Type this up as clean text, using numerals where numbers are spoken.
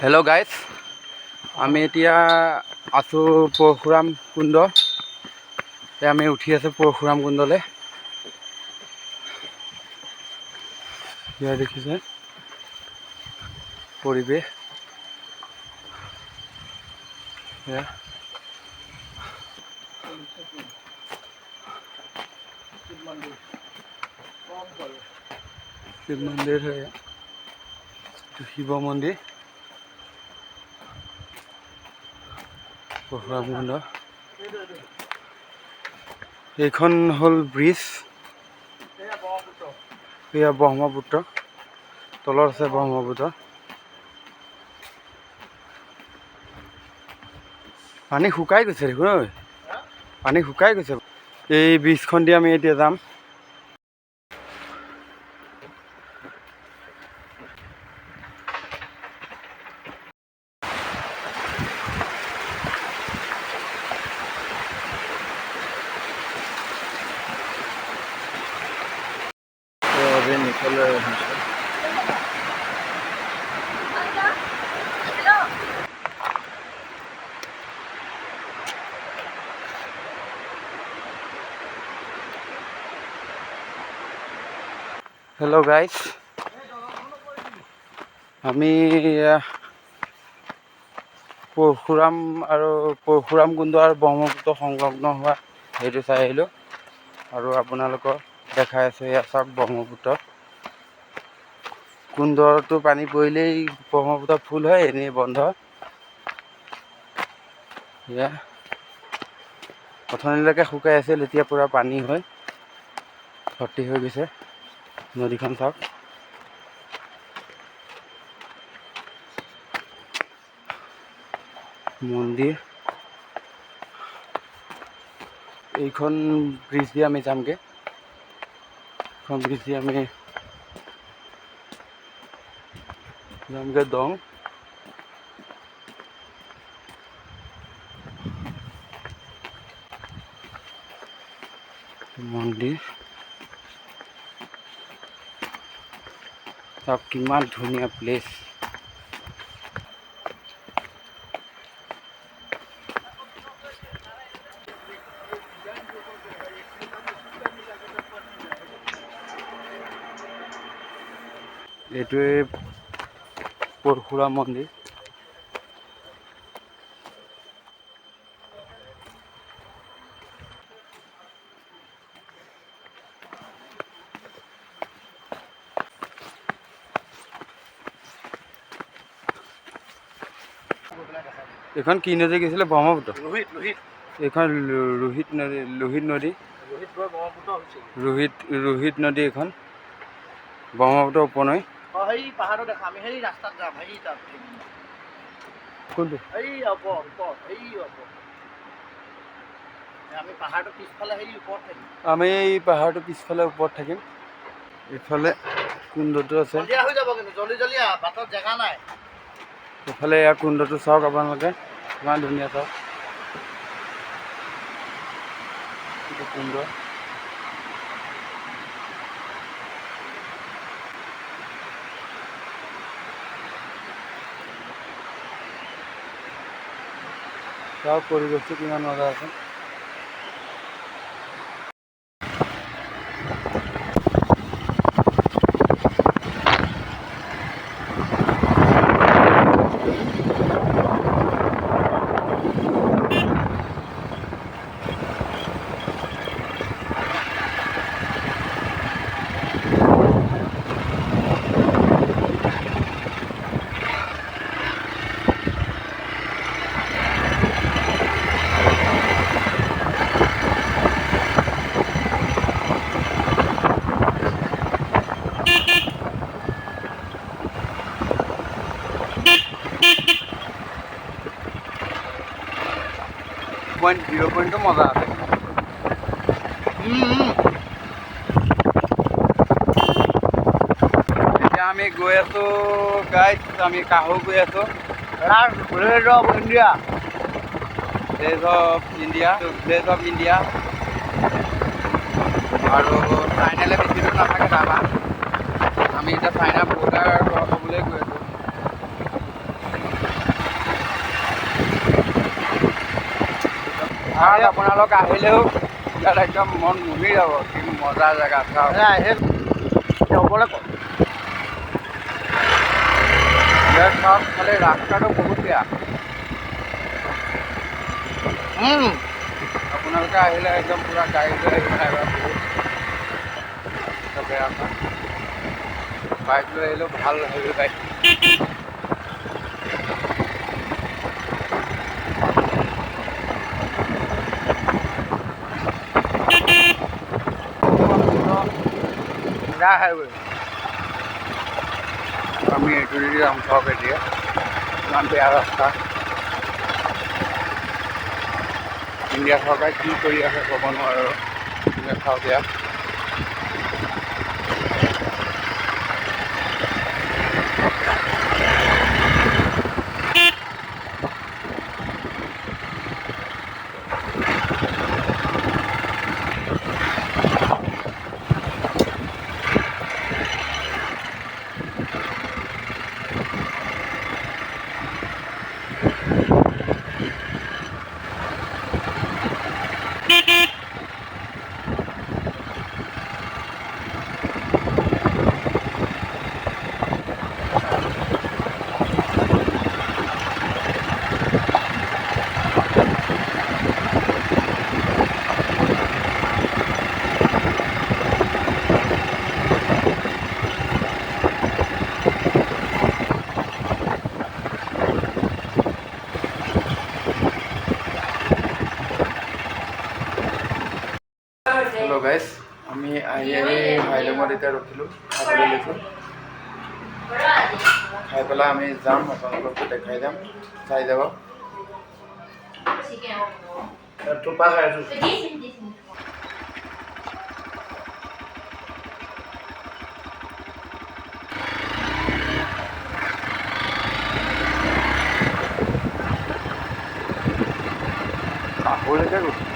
Hello' guys, আমি এতিয়া আছোঁ পৰশুৰাম কুণ্ড। এতিয়া আমি উঠি আছোঁ পৰশুৰাম কুণ্ডলৈ। ইয়াৰ দেখিছে পৰিৱেশ। শিৱ মন্দিৰ হয়, শিৱ মন্দিৰ পৰশুৰাম কুণ্ড। এইখন হ'ল ব্ৰিজ, এয়া ব্ৰহ্মপুত্ৰ, তলত আছে ব্ৰহ্মপুত্ৰ। পানী শুকাই গৈছে দেখোন, ঐ পানী শুকাই গৈছে। এই ব্ৰিজখন দি আমি এতিয়া যাম। হেল্ল' গাইজ, আমি পৰশুৰাম কুণ্ড আৰু ব্ৰহ্মপুত্ৰ সংলগ্ন হোৱা সেইটো চাই আহিলোঁ। আৰু আপোনালোকক দেখাই আছোঁ, এয়া চাওক ব্ৰহ্মপুত্ৰ। কুণ্ডটো পানী পৰিলেই ব্ৰহ্মপুত্ৰ ফুল হয়, এনেই বন্ধ। এয়া অথনিলৈকে শুকাই আছিল, এতিয়া পূৰা পানী হয় ভৰ্তি হৈ গৈছে। নদীখন চাওক। মন্দিৰ, এইখন ব্ৰিজ দি আমি যামগৈ। এইখন ব্ৰিজ দি আমি যামগৈ দং। মন্দিৰ চাওক, কিমান ধুনীয়া প্লেচ। এইটোৱে পৰশুৰাম মন্দিৰ। এইখন কি নদী গৈছিলে? ব্ৰহ্মপুত্ৰ। এইখন লোহিত নদী। লোহিত নদী এইখন ব্ৰহ্মপুত্ৰ উপনৈ। পাহাৰটো দেখা, আমি সেই ৰাস্তাত যাম। কোনটো? আমি পাহাৰটো পিছফালে ওপৰত থাকিম। আমি এই পাহাৰটো পিছফালে ওপৰত থাকিম। এইফালে কুণ্ডটো আছে। সন্ধিয়া হৈ যাব, কিন্তু জল্দি জল্দি আহ, বাটত জেগা নাই। এইফালে এয়া কুণ্ডটো চাওক আপোনালোকে, কিমান ধুনীয়া চাওক। এইটো কুণ্ড। চাওক পৰিৱেশটো কিমান মজা আছে। ভিউ পইণ্টটো মজা আছে। এতিয়া আমি গৈ আছোঁ গাইজ, আমি কাহো গৈ আছোঁ। Village of India. আৰু চাইনালৈ বেছি দূৰ নাথাকে তাৰপৰা। আমি এতিয়া চাইনা বৰ্ডাৰ ক্ৰছ হ'বলৈ গৈ আছোঁ। পাহাৰত আপোনালোক আহিলেও ইয়াত একদম মন মুহি যাব, কি মজা জেগা চাওক। যাবলৈ কওঁ ইয়াত চাওক, খালি ৰাস্তাটো বহুত বেয়া। আপোনালোকে আহিলে একদম পূৰা গাড়ী লৈ আহিব নাইবা বহুত বেয়া হয়। বাইক লৈ আহিলেও ভাল হেভি বাইক। আমি এইটো দি যাম চাওক এতিয়া, ইমান বেয়া ৰাস্তা। ইণ্ডিয়া চৰকাৰে কি কৰি আছে ক'ব নোৱাৰোঁ। চাওক ইয়াত হেল্ল' গাইজ, আমি আহি হাইলেমত এতিয়া ৰখিলোঁ, খাবলৈ লৈছোঁ। খাই পেলাই আমি যাম, আপোনালোককো দেখাই যাম, চাই যাব। থোপা খাইছোঁ আহলৈকে গৈছোঁ।